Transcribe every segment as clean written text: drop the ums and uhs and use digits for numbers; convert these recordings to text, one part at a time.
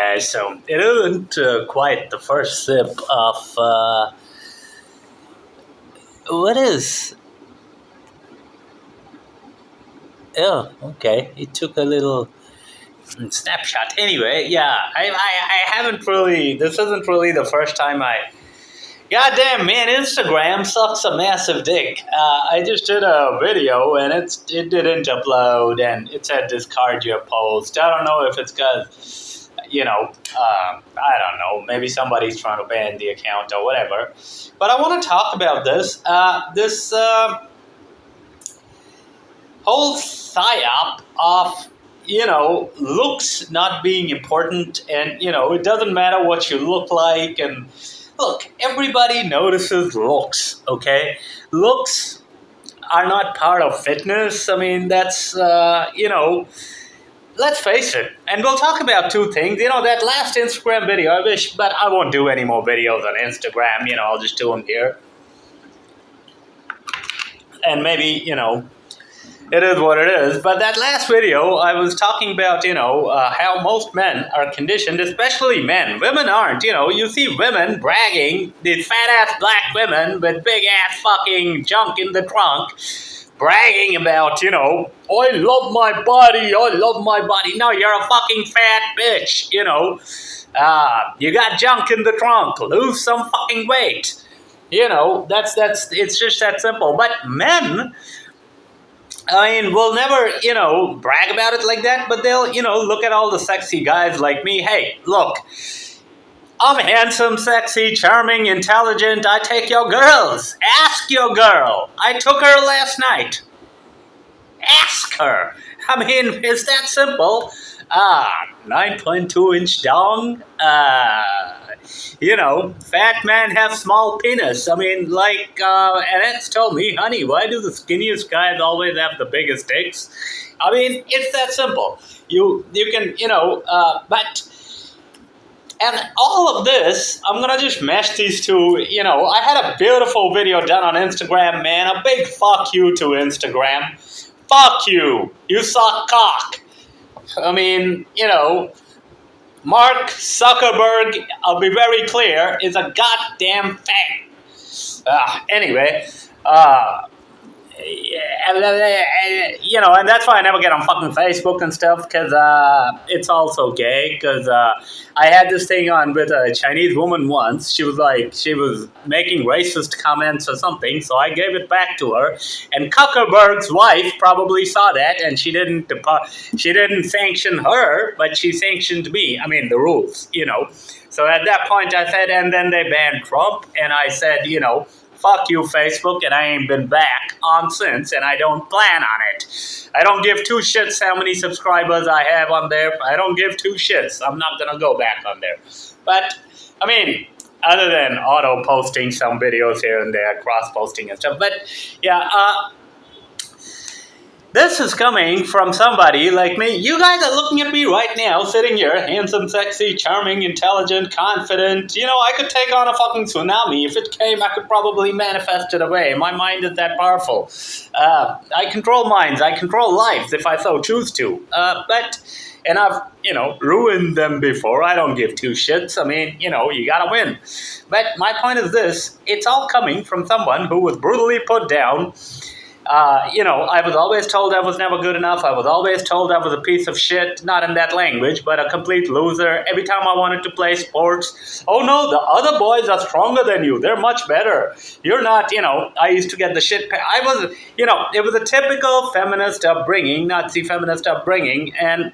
guys. So it isn't quite the first sip of what is. Oh, okay. It took a little snapshot. Anyway, yeah, I haven't really. This isn't really the first time I. Goddamn man, Instagram sucks a massive dick. I just did a video and it didn't upload and it said discard your post. I don't know if it's because I don't know. Maybe somebody's trying to ban the account or whatever. But I want to talk about this. This whole psyop of looks not being important, and it doesn't matter what you look like. And look, everybody notices looks. Okay, looks are not part of fitness. I mean, that's let's face it. And we'll talk about two things. That last Instagram video, I wish, but I won't do any more videos on Instagram. I'll just do them here. And maybe, it is what it is. But that last video, I was talking about, how most men are conditioned, especially men. Women aren't. You see women bragging, these fat-ass black women with big-ass fucking junk in the trunk, bragging about, I love my body, I love my body. No, you're a fucking fat bitch, you got junk in the trunk, lose some fucking weight. It's just that simple. But men, I mean, will never, brag about it like that, but they'll, look at all the sexy guys like me. Hey, look, I'm handsome, sexy, charming, intelligent. I take your girls. Ask your girl. I took her last night. Ask her. I mean, it's that simple. 9.2 inch dong. Fat man have small penis. I mean, like, Annette's told me, honey, why do the skinniest guys always have the biggest dicks? I mean, it's that simple. You can, but... And all of this, I'm going to just mesh these two. I had a beautiful video done on Instagram, man. A big fuck you to Instagram. Fuck you. You suck cock. I mean, Mark Zuckerberg, I'll be very clear, is a goddamn fag. Anyway, and that's why I never get on fucking Facebook and stuff, because it's also gay. Because I had this thing on with a Chinese woman once. She was making racist comments or something, so I gave it back to her. And Zuckerberg's wife probably saw that, and she didn't sanction her, but she sanctioned me. I mean, the rules, So at that point, I said, and then they banned Trump, and I said, fuck you, Facebook, and I ain't been back on since, and I don't plan on it. I don't give two shits how many subscribers I have on there. I don't give two shits. I'm not going to go back on there. But, I mean, other than auto-posting some videos here and there, cross-posting and stuff. But, yeah, this is coming from somebody like me. You guys are looking at me right now, sitting here, handsome, sexy, charming, intelligent, confident. I could take on a fucking tsunami. If it came, I could probably manifest it away. My mind is that powerful. I control minds. I control lives if I so choose to. And I've, ruined them before. I don't give two shits. I mean, you gotta win. But my point is this. It's all coming from someone who was brutally put down. I was always told I was never good enough. I was always told I was a piece of shit, not in that language, but a complete loser. Every time I wanted to play sports, oh no, the other boys are stronger than you. They're much better. You're not, I used to get the shit. I was, it was a typical feminist upbringing, Nazi feminist upbringing, and,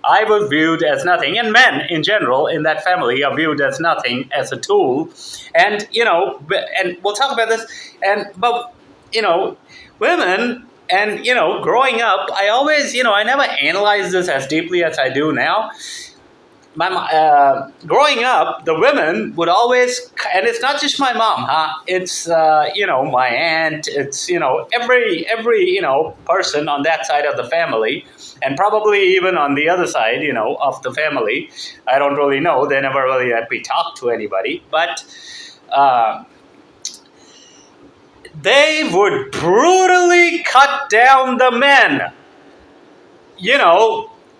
I was viewed as nothing. And men, in general, in that family are viewed as nothing, as a tool. And, and we'll talk about this, but women, and, growing up, I always, I never analyzed this as deeply as I do now. Growing up, the women would always, and it's not just my mom, it's, my aunt, it's, every, person on that side of the family, and probably even on the other side, of the family. I don't really know. They never really let me talk to anybody, but, they would brutally cut down the men.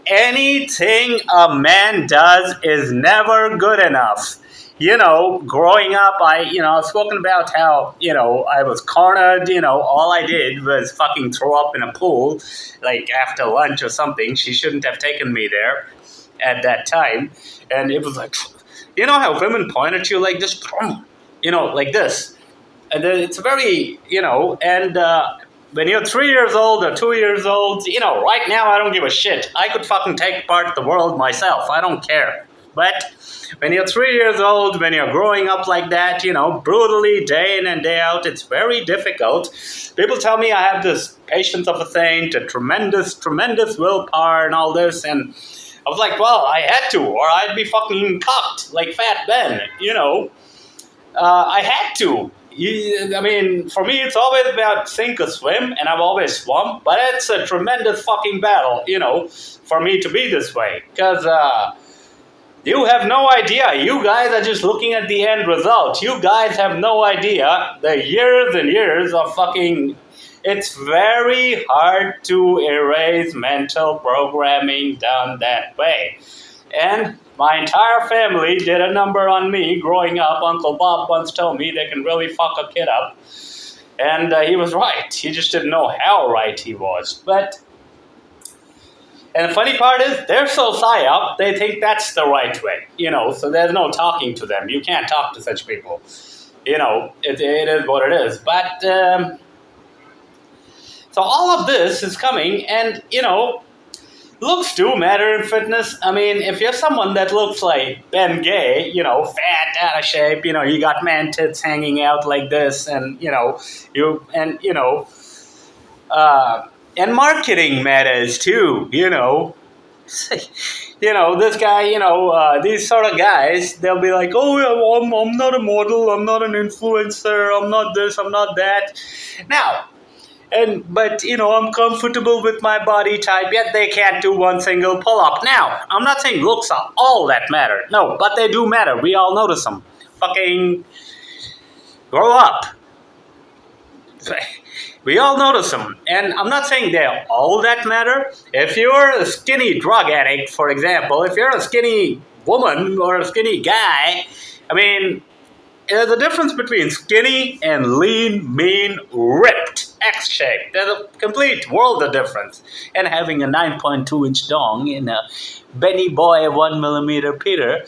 anything a man does is never good enough. Growing up, I've spoken about how, I was cornered, all I did was fucking throw up in a pool, like after lunch or something. She shouldn't have taken me there at that time. And it was like, how women point at you like this, like this. And then it's very, and when you're 3 years old or 2 years old, right now I don't give a shit. I could fucking take apart the world myself. I don't care. But when you're 3 years old, when you're growing up like that, brutally day in and day out, it's very difficult. People tell me I have this patience of a saint, a tremendous, tremendous willpower and all this. And I was like, well, I had to, or I'd be fucking cocked like Fat Ben, I had to. For me, it's always about sink or swim, and I've always swum, but it's a tremendous fucking battle, for me to be this way. Because you have no idea. You guys are just looking at the end result. You guys have no idea the years and years of fucking... It's very hard to erase mental programming done that way. And my entire family did a number on me growing up. Uncle Bob once told me they can really fuck a kid up. And he was right. He just didn't know how right he was. And the funny part is, they're so psyop, they think that's the right way. So there's no talking to them. You can't talk to such people. It is what it is. But, so all of this is coming, and, looks do matter in fitness. If you're someone that looks like Ben Gay, fat, out of shape, you got man tits hanging out like this, and, and marketing matters too, this guy, these sort of guys, they'll be like, oh, yeah, I'm not a model, I'm not an influencer, I'm not this, I'm not that. Now, but I'm comfortable with my body type, yet they can't do one single pull-up. Now, I'm not saying looks are all that matter. No, but they do matter. We all notice them. Fucking grow up. We all notice them. And I'm not saying they're all that matter. If you're a skinny drug addict, for example, if you're a skinny woman or a skinny guy, there's a difference between skinny and lean, mean, ripped, X-shaped. There's a complete world of difference. And having a 9.2-inch dong in a Benny Boy 1mm Peter.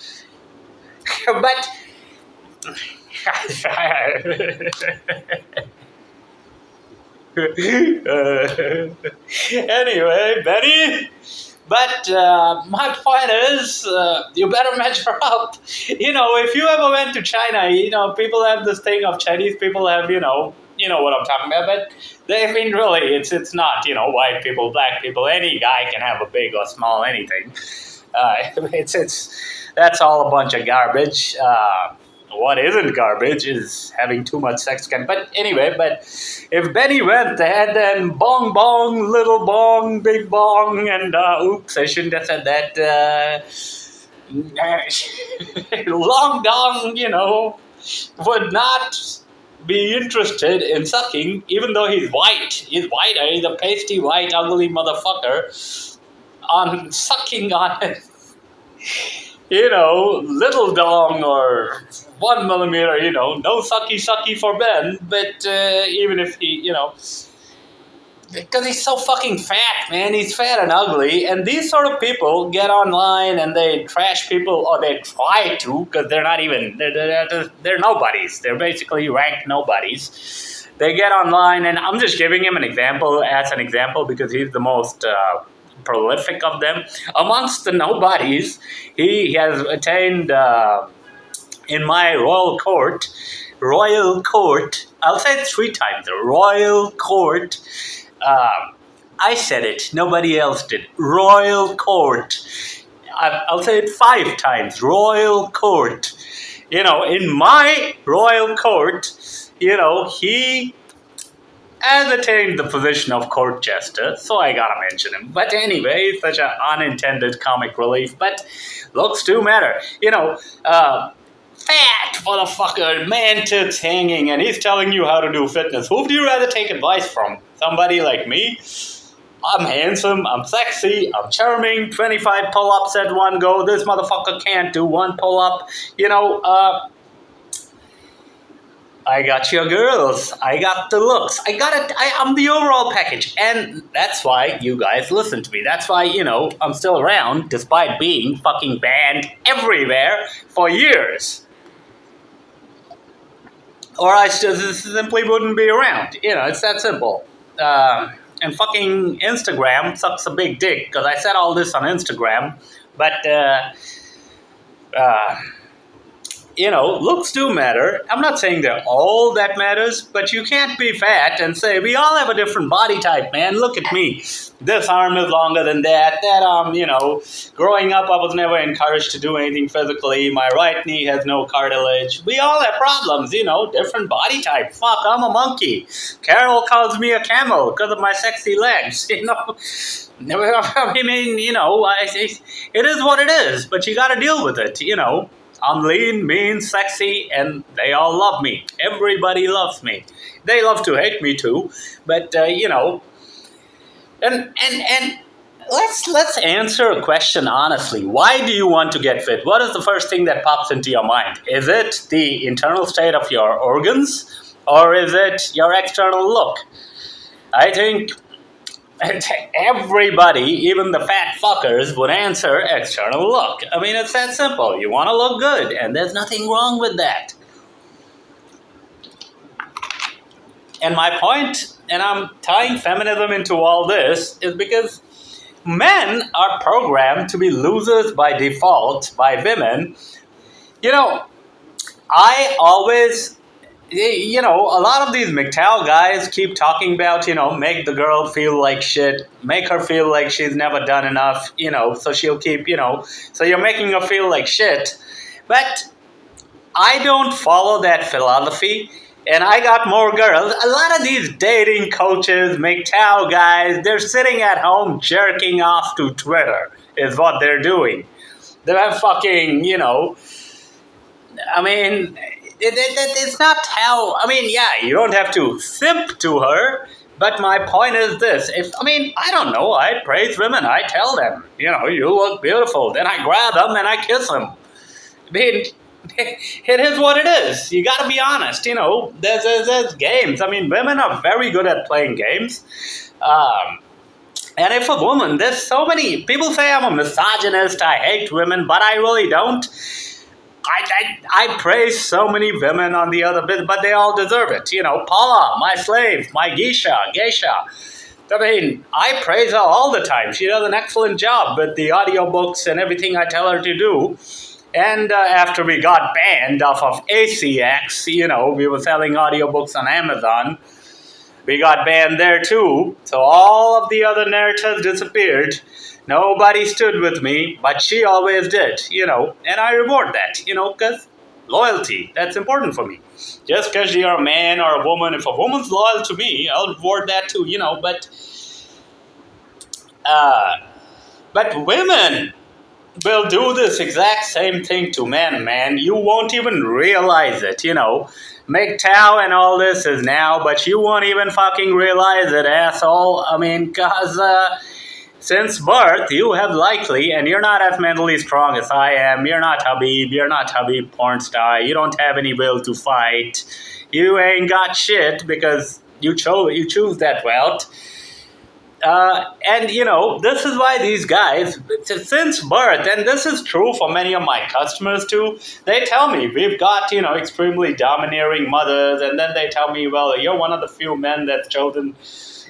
But... anyway, Benny... But my point is, you better measure up. If you ever went to China, people have this thing of Chinese people have, you know what I'm talking about. But really, it's not, white people, black people. Any guy can have a big or small anything. That's all a bunch of garbage. What isn't garbage is having too much sex. But anyway, if Benny went there, then bong bong, little bong, big bong, and oops, I shouldn't have said that. Long dong, would not be interested in sucking, even though he's white. He's whiter. He's a pasty white, ugly motherfucker. On sucking on it. Little dong or 1mm, no sucky for Ben, but even if he, because he's so fucking fat, man, he's fat and ugly, and these sort of people get online and they trash people, or they try to, because they're not even, they're nobodies, they're basically ranked nobodies. They get online, and I'm just giving him an example, because he's the most... prolific of them. Amongst the nobodies, he has attained in my royal court, I'll say it 3 times, royal court, I said it, nobody else did, royal court, I'll say it 5 times, royal court, in my royal court, he has attained the position of court jester, so I gotta mention him. But anyway, such an unintended comic relief, but looks do matter. Fat motherfucker, man tits hanging, and he's telling you how to do fitness. Who do you rather take advice from? Somebody like me? I'm handsome, I'm sexy, I'm charming, 25 pull-ups at one go. This motherfucker can't do one pull-up. You know, I got your girls. I got the looks. I got it. I'm the overall package. And that's why you guys listen to me. That's why, I'm still around despite being fucking banned everywhere for years. Or I simply wouldn't be around. It's that simple. And fucking Instagram sucks a big dick because I said all this on Instagram. But, uh, looks do matter. I'm not saying they're all that matters, but you can't be fat and say, we all have a different body type, man. Look at me. This arm is longer than that. That arm, growing up, I was never encouraged to do anything physically. My right knee has no cartilage. We all have problems, different body type. Fuck, I'm a monkey. Carol calls me a camel because of my sexy legs, I mean, it is what it is, but you got to deal with it, I'm lean, mean, sexy, and they all love me. Everybody loves me. They love to hate me too, but and let's answer a question honestly. Why do you want to get fit? What is the first thing that pops into your mind? Is it the internal state of your organs, or is it your external look? I think everybody, even the fat fuckers, would answer external look. I mean, it's that simple. You want to look good, and there's nothing wrong with that. And my point, and I'm tying feminism into all this, is because men are programmed to be losers by default by women. I always a lot of these MGTOW guys keep talking about, make the girl feel like shit, make her feel like she's never done enough, so she'll keep, so you're making her feel like shit. But I don't follow that philosophy, and I got more girls. A lot of these dating coaches, MGTOW guys, they're sitting at home jerking off to Twitter, is what they're doing. They're fucking, I mean, it's not how, you don't have to simp to her, but my point is this. I don't know, I praise women, I tell them, you look beautiful, then I grab them and I kiss them. It is what it is. You gotta be honest, there's games. Women are very good at playing games. And if a woman, there's so many, people say I'm a misogynist, I hate women, but I really don't. I praise so many women on the other bit, but they all deserve it. Paula, my slave, my geisha. I praise her all the time. She does an excellent job with the audiobooks and everything I tell her to do. And after we got banned off of ACX, we were selling audiobooks on Amazon. We got banned there too. So all of the other narratives disappeared. Nobody stood with me, but she always did, and I reward that, because loyalty, that's important for me. Just because you're a man or a woman, if a woman's loyal to me, I'll reward that too, but women will do this exact same thing to men, man. You won't even realize it, MGTOW and all this is now, but you won't even fucking realize it, asshole. Because, since birth, you have likely, and you're not as mentally strong as I am, you're not Habib porn star, you don't have any will to fight, you ain't got shit because you choose that route. And this is why these guys, since birth, and this is true for many of my customers too, they tell me, we've got, extremely domineering mothers, and then they tell me, well, you're one of the few men that's chosen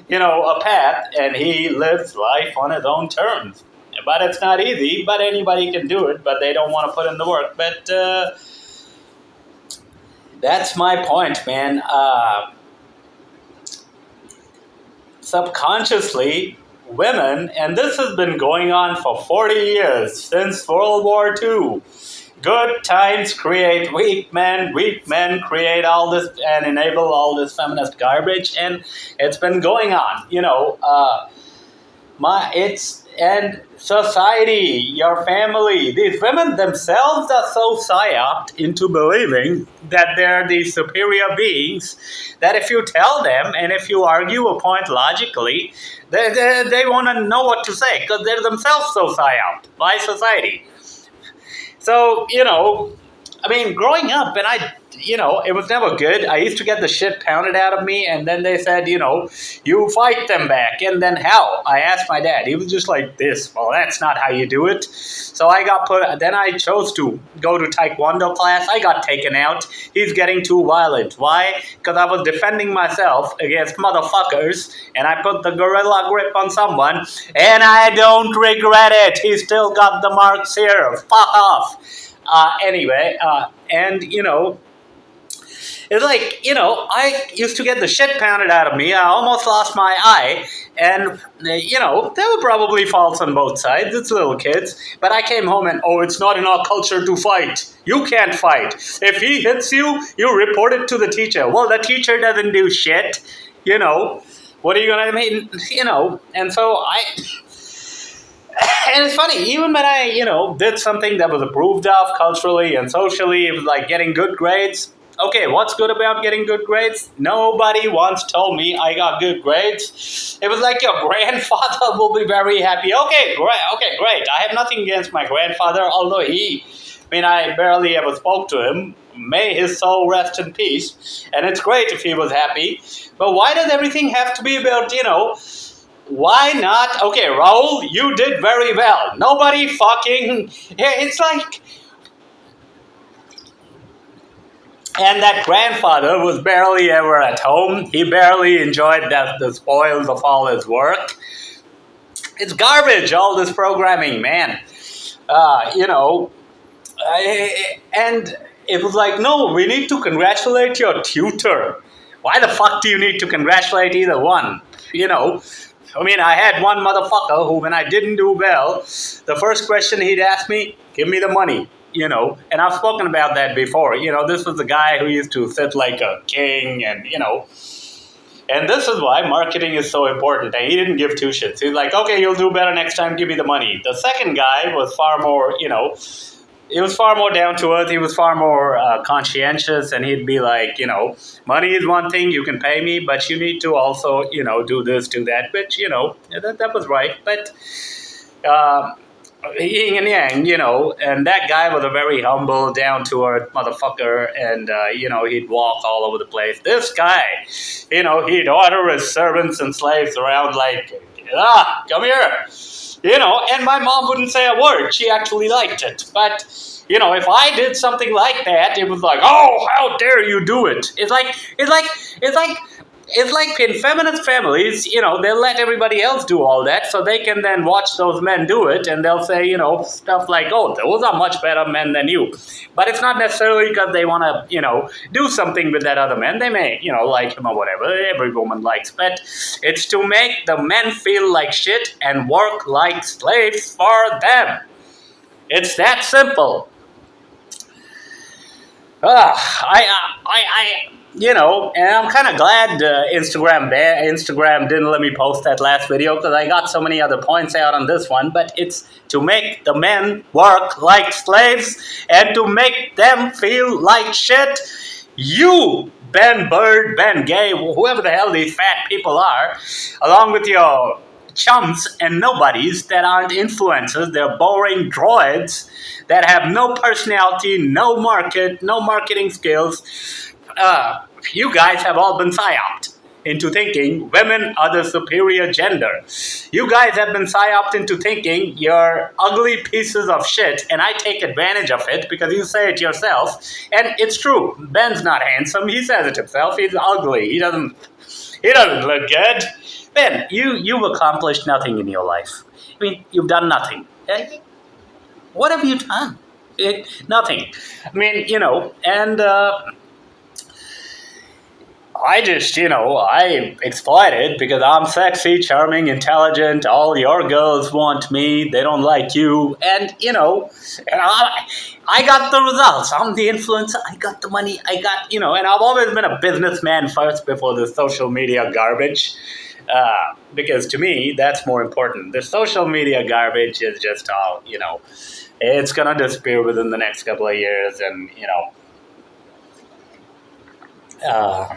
a path, and he lives life on his own terms. But it's not easy, but anybody can do it, but they don't want to put in the work. But that's my point, man. Subconsciously, women, and this has been going on for 40 years, since World War II, good times create weak men create all this and enable all this feminist garbage, and it's been going on, And society, your family, these women themselves are so psyoped into believing that they're these superior beings that if you tell them and if you argue a point logically, they want to know what to say because they're themselves so psyoped by society. So, I mean, growing up, and it was never good. I used to get the shit pounded out of me, and then they said, you fight them back. And then how? I asked my dad. He was just like this. Well, that's not how you do it. So then I chose to go to Taekwondo class. I got taken out. He's getting too violent. Why? Because I was defending myself against motherfuckers, and I put the gorilla grip on someone, and I don't regret it. He still got the marks here. Fuck off. Anyway, and it's like, I used to get the shit pounded out of me. I almost lost my eye. And, there were probably faults on both sides. It's little kids. But I came home and, it's not in our culture to fight. You can't fight. If he hits you, you report it to the teacher. Well, the teacher doesn't do shit. What are you going to mean? And so and it's funny, even when I, did something that was approved of culturally and socially, it was like getting good grades. Okay, what's good about getting good grades? Nobody once told me I got good grades. It was like your grandfather will be very happy. Okay, great. I have nothing against my grandfather, although I barely ever spoke to him. May his soul rest in peace. And it's great if he was happy. But why does everything have to be about, why not? Okay, Raul, you did very well. Nobody fucking... It's like... And that grandfather was barely ever at home. He barely enjoyed the spoils of all his work. It's garbage, all this programming, man. And it was like, no, we need to congratulate your tutor. Why the fuck do you need to congratulate either one? I had one motherfucker who, when I didn't do well, the first question he'd ask me, give me the money. And I've spoken about that before. This was the guy who used to sit like a king and, and this is why marketing is so important. And he didn't give two shits. He's like, okay, you'll do better next time, give me the money. The second guy was far more, he was far more down to earth. He was far more conscientious, and he'd be like, money is one thing, you can pay me, but you need to also, do this, do that. But, that was right. But, yin and yang, and that guy was a very humble, down-to-earth motherfucker, and, he'd walk all over the place. This guy, he'd order his servants and slaves around like, come here, and my mom wouldn't say a word. She actually liked it. But, if I did something like that, it was like, oh, how dare you do it? It's like in feminist families, they'll let everybody else do all that so they can then watch those men do it, and they'll say, stuff like, oh, those are much better men than you. But it's not necessarily because they want to, do something with that other man. They may, like him or whatever. Every woman likes. But it's to make the men feel like shit and work like slaves for them. It's that simple. And I'm kind of glad Instagram didn't let me post that last video because I got so many other points out on this one. But it's to make the men work like slaves and to make them feel like shit. You, Ben Bird, Ben Gay, whoever the hell these fat people are, along with your chumps and nobodies that aren't influencers, they're boring droids that have no personality, no marketing skills. You guys have all been psyoped into thinking women are the superior gender. You guys have been psyoped into thinking you're ugly pieces of shit, and I take advantage of it because you say it yourself. And it's true. Ben's not handsome. He says it himself. He's ugly. He doesn't look good. Ben, you've accomplished nothing in your life. You've done nothing. What have you done? Nothing. And I just, I exploit it because I'm sexy, charming, intelligent. All your girls want me. They don't like you. And, and I got the results. I'm the influencer. I got the money. I got, and I've always been a businessman first before the social media garbage. Because to me, that's more important. The social media garbage is just all, it's going to disappear within the next couple of years. And, uh,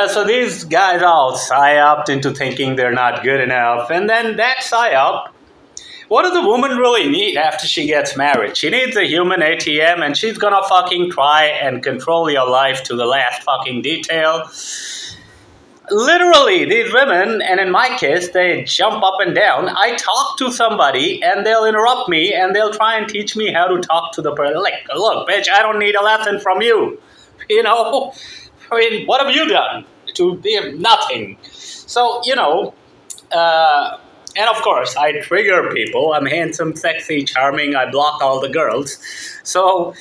so these guys all psyoped into thinking they're not good enough. And then that psyop, what does a woman really need after she gets married? She needs a human ATM, and she's gonna fucking try and control your life to the last fucking detail. Literally, these women, and in my case, they jump up and down. I talk to somebody, and they'll interrupt me, and they'll try and teach me how to talk to the person. Like, look, bitch, I don't need a lesson from you. I mean, what have you done to be nothing? So, and of course, I trigger people. I'm handsome, sexy, charming. I block all the girls. So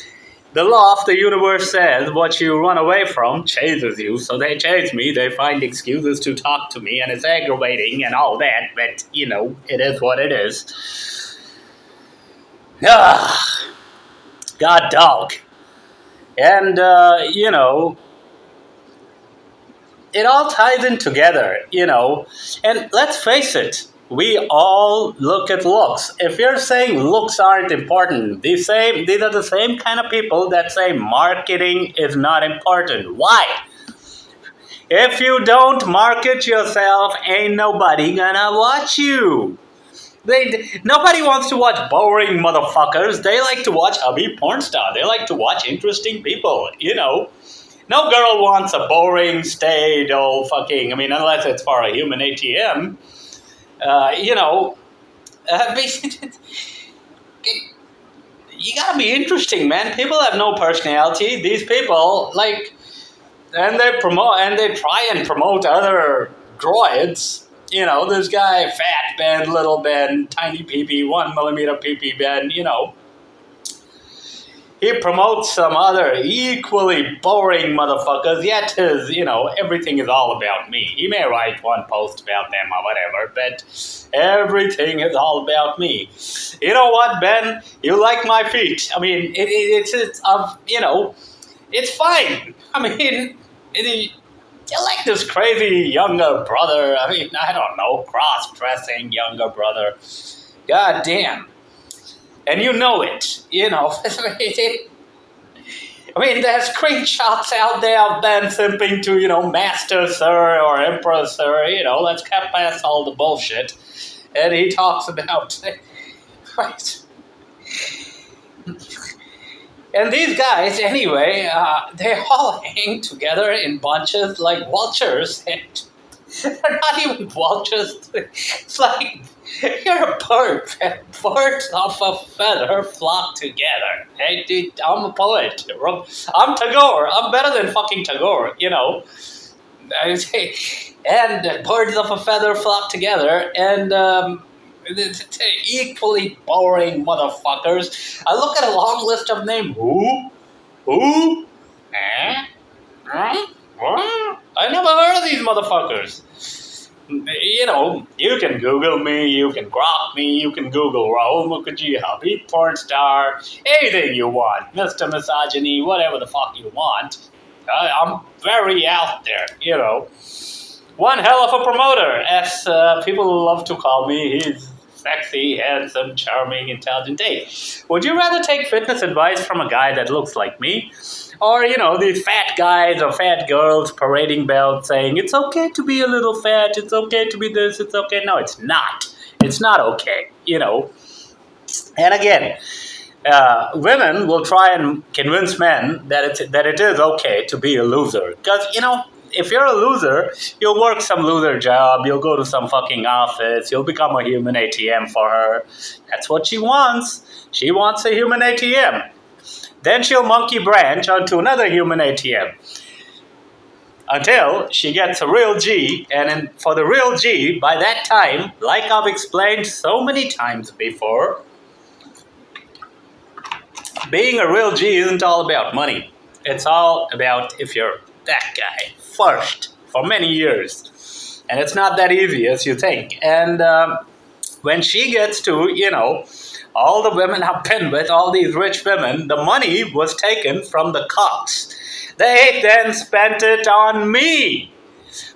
the law of the universe says what you run away from chases you. So they chase me. They find excuses to talk to me, and it's aggravating and all that. But, it is what it is. God dog. And, it all ties in together, And let's face it, we all look at looks. If you're saying looks aren't important, these are the same kind of people that say marketing is not important. Why? If you don't market yourself, ain't nobody gonna watch you. Nobody wants to watch boring motherfuckers. They like to watch hubby porn star. They like to watch interesting people, No girl wants a boring, staid, old fucking, unless it's for a human ATM. You gotta be interesting, man. People have no personality. These people, and they try and promote other droids. This guy, fat Ben, little Ben, tiny peepee, 1 millimeter peepee Ben, He promotes some other equally boring motherfuckers, yet everything is all about me. He may write one post about them or whatever, but everything is all about me. You know what, Ben? You like my feet. It's fine. You like this crazy younger brother. I don't know, cross-dressing younger brother. God damn. And you know it, there's screenshots out there of Ben simping to, Master Sir or Emperor Sir, let's cut past all the bullshit. And he talks about, right. And these guys, anyway, they all hang together in bunches like vultures. And they're not even vultures. It's like, you're a bird. Birds of a feather flock together. Hey, dude, I'm a poet. I'm Tagore. I'm better than fucking Tagore, And birds of a feather flock together, and equally boring motherfuckers. I look at a long list of names. Who? What? I never heard of these motherfuckers. You can Google me, you can grok me, you can Google Rahul Mukherjee, hubby, porn star, anything you want, Mr. Misogyny, whatever the fuck you want. I'm very out there, One hell of a promoter, as people love to call me. He's sexy, handsome, charming, intelligent. Hey, would you rather take fitness advice from a guy that looks like me? Or, these fat guys or fat girls parading belts saying, it's okay to be a little fat, it's okay to be this, it's okay. No, it's not. It's not okay, And again, women will try and convince men that it is okay to be a loser. Because, if you're a loser, you'll work some loser job, you'll go to some fucking office, you'll become a human ATM for her. That's what she wants. She wants a human ATM. Then she'll monkey branch onto another human ATM until she gets a real G. And for the real G, by that time, like I've explained so many times before, being a real G isn't all about money. It's all about if you're that guy first for many years. And it's not that easy as you think. And when she gets to, all the women I've been with, all these rich women, the money was taken from the cocks. They then spent it on me.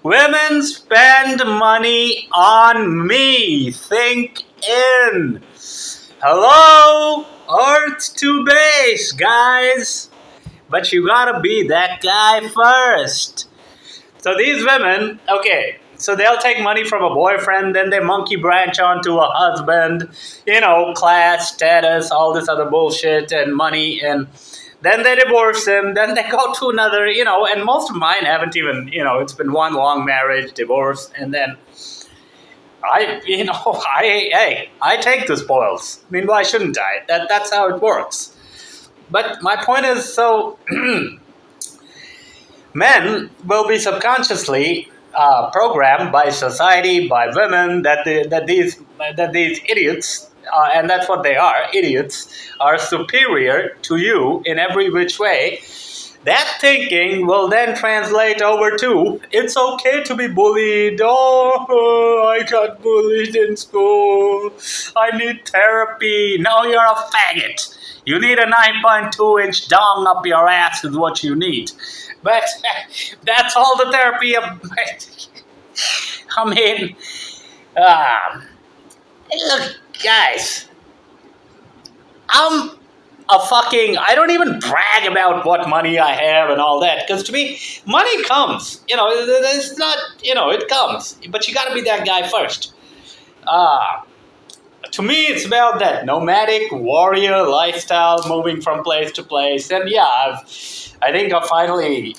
Women spend money on me. Think in. Hello, Earth to base, guys. But you gotta be that guy first. So these women, okay, so they'll take money from a boyfriend, then they monkey branch onto a husband, class, status, all this other bullshit and money, and then they divorce him, then they go to another, and most of mine haven't even, it's been one long marriage, divorce, and then I take the spoils. I mean, why shouldn't I? That's how it works. But my point is, so men will be subconsciously programmed by society, by women, that these idiots, and that's what they are, idiots, are superior to you in every which way. That thinking will then translate over to it's okay to be bullied. Oh, I got bullied in school. I need therapy. No, you're a faggot. You need a 9.2-inch dong up your ass is what you need. But that's all the therapy. I mean, look, guys, I'm I don't even brag about what money I have and all that, because to me, money comes. It's not, it comes. But you got to be that guy first. To me, it's about that nomadic warrior lifestyle, moving from place to place. And yeah, I think I've finally,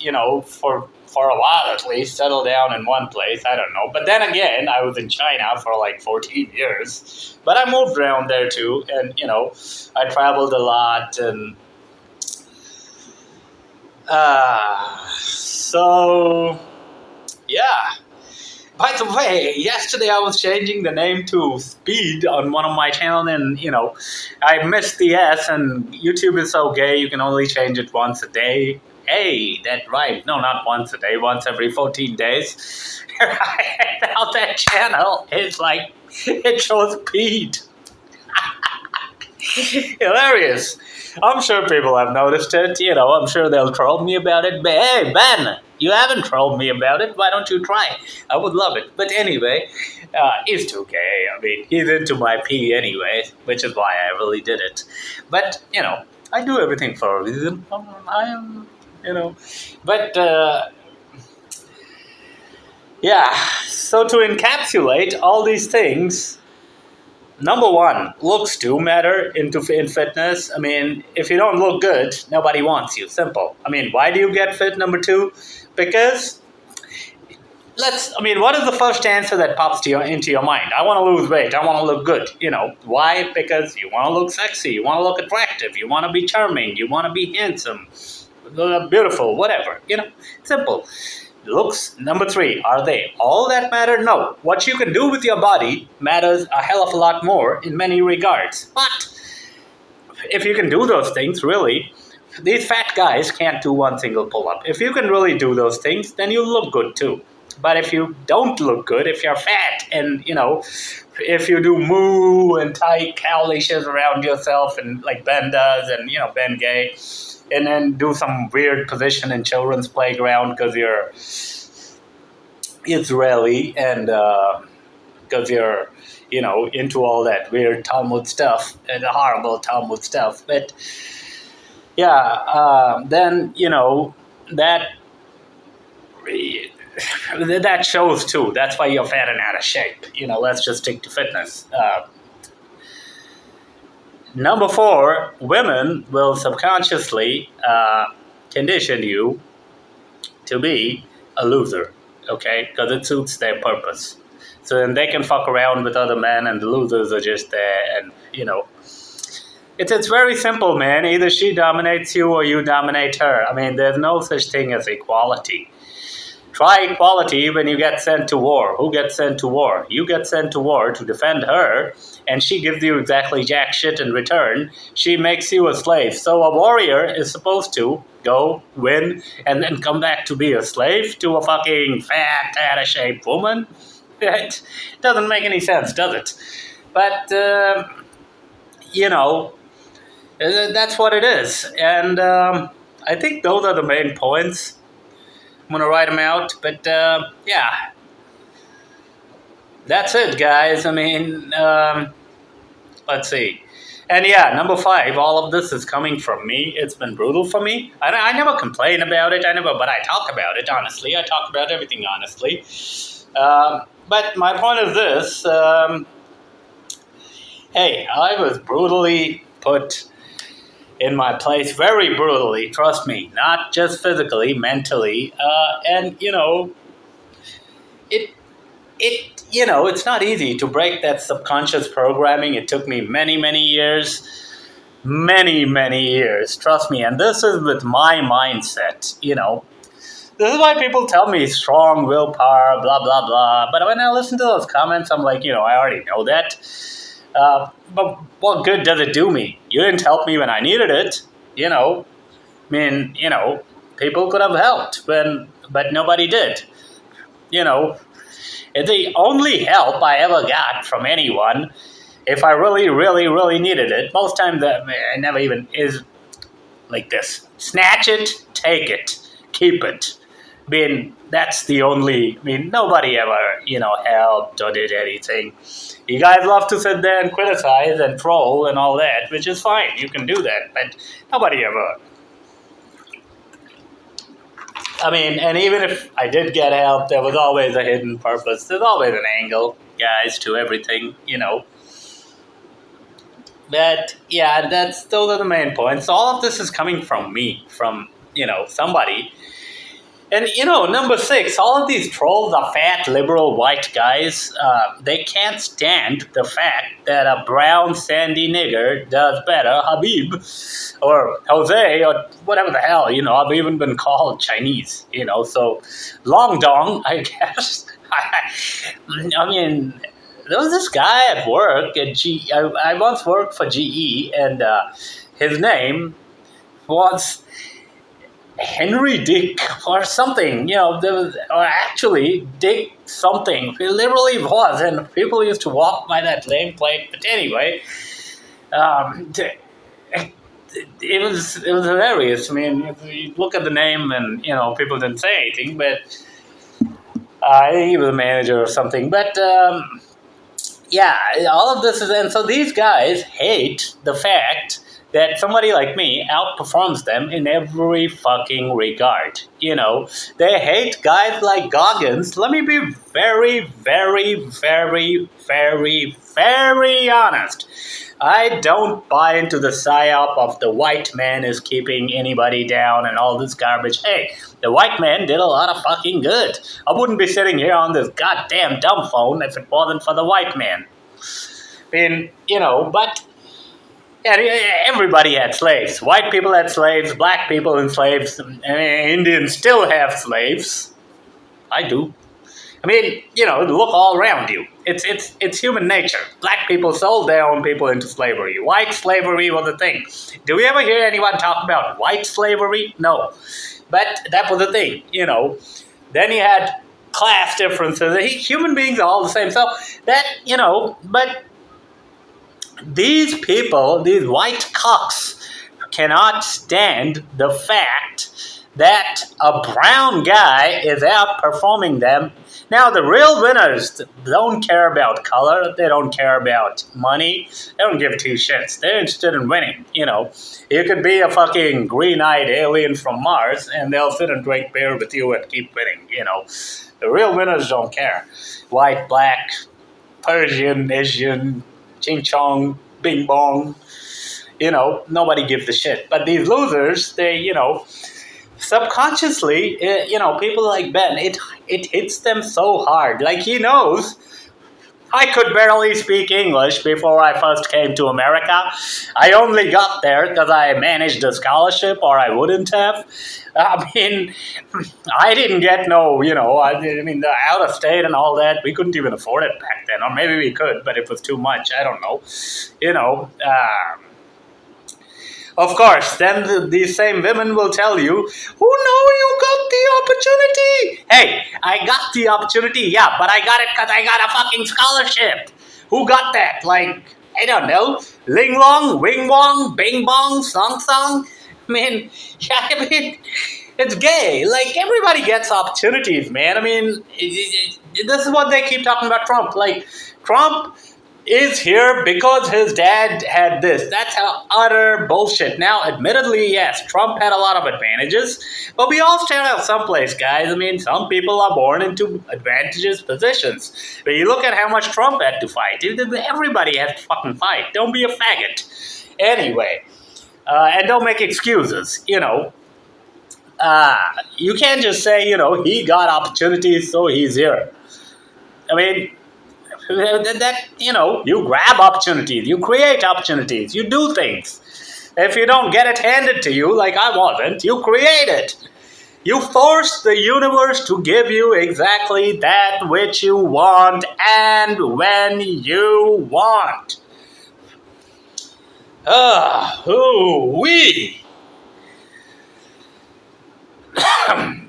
for a while at least, settled down in one place. I don't know. But then again, I was in China for like 14 years. But I moved around there too. And, I traveled a lot. And so, yeah. By the way, yesterday I was changing the name to Speed on one of my channels, and I missed the S, and YouTube is so gay you can only change it once a day. Hey, that's right. No, not once a day, once every 14 days. Now that channel is like, it shows Speed. Hilarious. I'm sure people have noticed it. I'm sure they'll troll me about it. But hey, Ben, you haven't trolled me about it. Why don't you try? I would love it. But anyway, he's too gay. I mean, he's into my pee anyway, which is why I really did it. But, I do everything for a reason. I am, But, yeah. So to encapsulate all these things, number one, looks do matter in fitness. I mean, if you don't look good, nobody wants you. Simple. I mean, why do you get fit? Number two, because what is the first answer that pops into your mind? I want to lose weight. I want to look good. Why? Because you want to look sexy. You want to look attractive. You want to be charming. You want to be handsome, beautiful, whatever. Simple. Looks, number three, are they all that matter? No. What you can do with your body matters a hell of a lot more in many regards. But if you can do those things, really, these fat guys can't do one single pull-up. If you can really do those things, then you look good too. But if you don't look good, if you're fat and, if you do moo and tight cowlishes around yourself and like Ben does and, Ben Gay, and then do some weird position in children's playground because you're Israeli and because you're, into all that weird Talmud stuff and horrible Talmud stuff. But yeah, then, that shows too. That's why you're fat and out of shape. Let's just stick to fitness. Number four, women will subconsciously condition you to be a loser, okay? Because it suits their purpose. So then they can fuck around with other men and the losers are just there and, It's very simple, man. Either she dominates you or you dominate her. I mean, there's no such thing as equality. Try equality when you get sent to war. Who gets sent to war? You get sent to war to defend her, and she gives you exactly jack shit in return. She makes you a slave. So a warrior is supposed to go, win, and then come back to be a slave to a fucking fat, out-of-shape woman? It doesn't make any sense, does it? But, that's what it is. And I think those are the main points. I'm gonna write them out. But yeah, that's it, guys. I mean, let's see. And yeah, number five, all of this is coming from me. It's been brutal for me. I never complain about it. But I talk about it honestly. I talk about everything honestly. But my point is this. Hey, I was brutally put in my place, very brutally, trust me, not just physically, mentally. And, it, it's not easy to break that subconscious programming. It took me many, many years. Many, many years, trust me. And this is with my mindset. This is why people tell me strong willpower, blah, blah, blah. But when I listen to those comments, I'm like, I already know that. But what good does it do me? You didn't help me when I needed it. I mean, people could have helped, but nobody did. It's the only help I ever got from anyone. If I really, really, really needed it, most times I never even is like this. Snatch it, take it, keep it. That's the only. Nobody ever, helped or did anything. You guys love to sit there and criticize and troll and all that, which is fine. You can do that, but nobody ever. And even if I did get help, there was always a hidden purpose. There's always an angle, guys, to everything. But yeah, those are the main points. All of this is coming from me, from somebody. And number six, all of these trolls are fat, liberal, white guys. They can't stand the fact that a brown, sandy nigger does better, Habib, or Jose, or whatever the hell. I've even been called Chinese. So long dong, I guess. There was this guy at work at GE. I once worked for GE, and his name was Henry Dick or something, or actually Dick something. He literally was, and people used to walk by that nameplate. But anyway, it was hilarious. If you look at the name, and people didn't say anything, but I think he was a manager or something. But yeah, all of this is, and so these guys hate the fact that somebody like me outperforms them in every fucking regard. They hate guys like Goggins. Let me be very, very, very, very, very honest. I don't buy into the psyop of the white man is keeping anybody down and all this garbage. Hey, the white man did a lot of fucking good. I wouldn't be sitting here on this goddamn dumb phone if it wasn't for the white man. But everybody had slaves. White people had slaves, black people and slaves. Indians still have slaves. I do. Look all around you. It's human nature. Black people sold their own people into slavery. White slavery was a thing. Do we ever hear anyone talk about white slavery? No. But that was a thing, Then you had class differences. Human beings are all the same. So that, but these people, these white cocks, cannot stand the fact that a brown guy is outperforming them. Now, the real winners don't care about color. They don't care about money. They don't give two shits. They're interested in winning. You could be a fucking green-eyed alien from Mars, and they'll sit and drink beer with you and keep winning. The real winners don't care. White, black, Persian, Asian, ching chong, bing bong. Nobody gives a shit. But these losers, they, subconsciously, people like Ben, it hits them so hard. Like, he knows I could barely speak English before I first came to America. I only got there because I managed a scholarship, or I wouldn't have. I didn't get the out of state and all that. We couldn't even afford it back then. Or maybe we could, but it was too much. I don't know. Of course, then these same women will tell you, oh no, you got the opportunity. Hey, I got the opportunity, yeah, but I got it because I got a fucking scholarship. Who got that? I don't know, Ling Long, Wing Wong, Bing Bong, Song Song? It's gay. Like, everybody gets opportunities, man. I mean, this is what they keep talking about Trump. Like, Trump is here because his dad had this. That's how utter bullshit. Now, admittedly, yes, Trump had a lot of advantages, but we all start out someplace, guys. I mean, some people are born into advantageous positions. But you look at how much Trump had to fight. Everybody has to fucking fight. Don't be a faggot. Anyway, and don't make excuses, you can't just say, he got opportunities, so he's here. I mean, you grab opportunities, you create opportunities, you do things. If you don't get it handed to you, like I wasn't, you create it. You force the universe to give you exactly that which you want and when you want. Ooh-wee.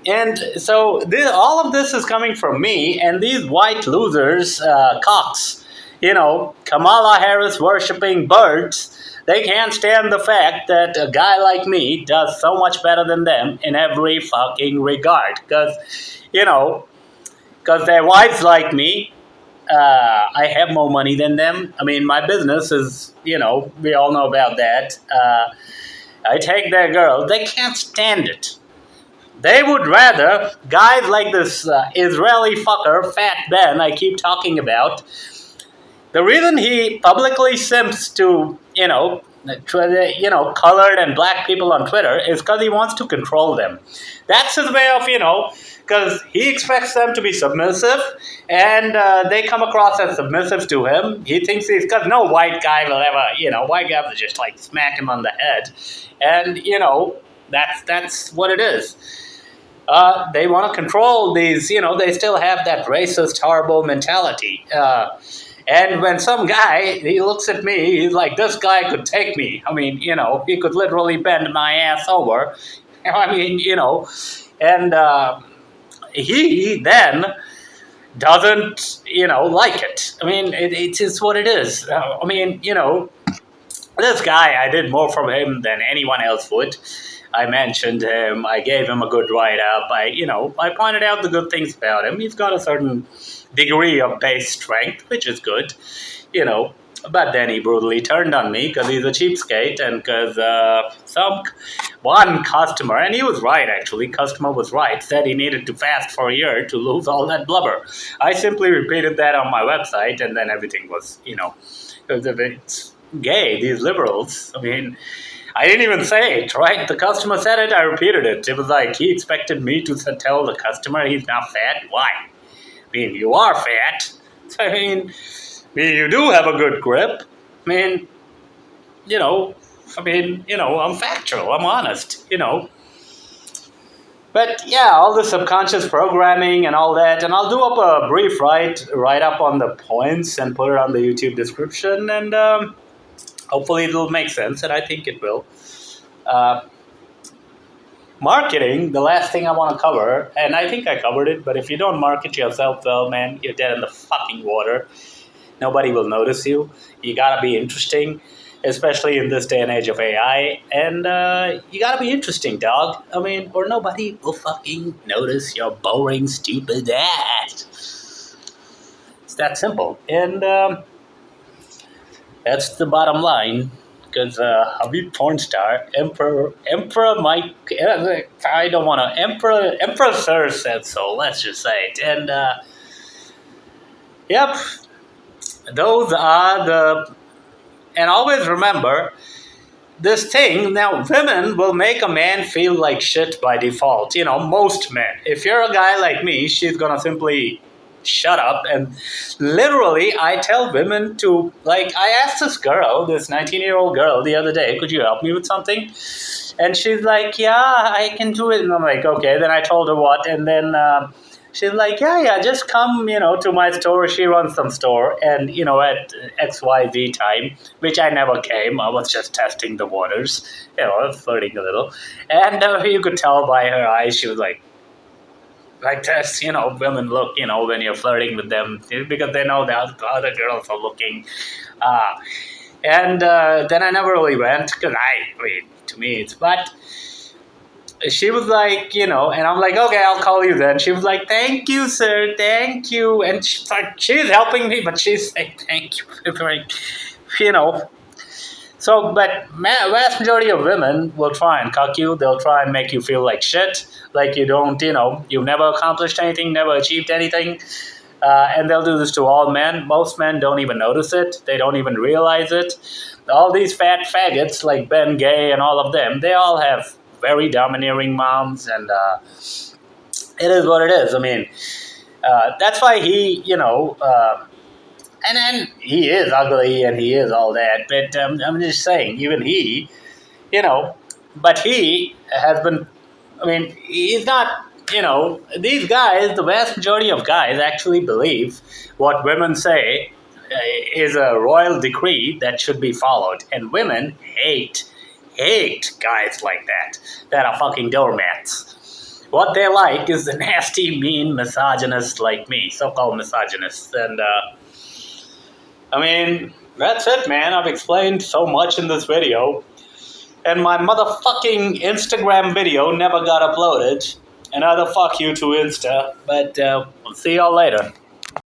And so all of this is coming from me and these white losers, cocks. Kamala Harris worshipping birds. They can't stand the fact that a guy like me does so much better than them in every fucking regard. Because their wives like me. I have more money than them. I mean, my business is, we all know about that. I take their girl. They can't stand it. They would rather guys like this Israeli fucker, Fat Ben, I keep talking about. The reason he publicly simps to, colored and black people on Twitter is because he wants to control them. That's his way of, because he expects them to be submissive, and they come across as submissive to him. He thinks because no white guy will ever, white guy will just like smack him on the head. And, that's what it is. They want to control these, they still have that racist, horrible mentality. And when some guy, he looks at me, he's like, this guy could take me. I mean, he could literally bend my ass over. I mean, and he then doesn't, like it. I mean, it's just what it is. I mean, this guy, I did more from him than anyone else would. I mentioned him. I gave him a good write-up. I pointed out the good things about him. He's got a certain degree of base strength, which is good, But then he brutally turned on me because he's a cheapskate and because one customer, and he was right actually, customer was right, said he needed to fast for a year to lose all that blubber. I simply repeated that on my website and then everything was, because if it's gay, these liberals, I mean, I didn't even say it, right? The customer said it, I repeated it. It was like he expected me to tell the customer he's not fat. Why? I mean, you are fat. I mean, you do have a good grip. I mean, I'm factual, I'm honest, But yeah, all the subconscious programming and all that, and I'll do up a brief write-up on the points and put it on the YouTube description, and hopefully it'll make sense, and I think it will. Marketing, the last thing I want to cover, and I think I covered it, but if you don't market yourself well, man, you're dead in the fucking water. Nobody will notice you. You gotta be interesting, especially in this day and age of AI, and you gotta be interesting, dog. I mean, or nobody will fucking notice your boring, stupid ass. It's that simple, and that's the bottom line. Because Habib Pornstar, Emperor Mike, I don't want to, Emperor Sir said so, let's just say it. And, yep, those are and always remember, this thing, now women will make a man feel like shit by default, most men. If you're a guy like me, she's gonna simply shut up. And literally, I tell women to, I asked this 19-year-old girl the other day, could you help me with something? And she's like, yeah, I can do it. And I'm like, okay. Then I told her what. And then she's like, yeah, just come, to my store. She runs some store. And, at XYZ time, which I never came. I was just testing the waters, flirting a little. And you could tell by her eyes, she was like this, women look, when you're flirting with them because they know that the other girls are looking. And then I never really went because to me it's, but she was like, and I'm like, okay, I'll call you then. She was like, thank you, sir, thank you. And she's like, she's helping me, but she's saying thank you. It's like, you know. So, but vast majority of women will try and cuck you. They'll try and make you feel like shit, like you don't, you've never accomplished anything, never achieved anything. And they'll do this to all men. Most men don't even notice it. They don't even realize it. All these fat faggots like Ben Gay and all of them, they all have very domineering moms, and it is what it is. I mean, that's why he, and then he is ugly and he is all that. But I'm just saying, even he, but he has been. I mean, he's not. These guys, the vast majority of guys actually believe what women say is a royal decree that should be followed, and women hate guys like that are fucking doormats. What they like is the nasty, mean misogynist like me, so-called misogynists, and I mean, that's it, man. I've explained so much in this video. And my motherfucking Instagram video never got uploaded. Another fuck you to Insta. But we'll see y'all later.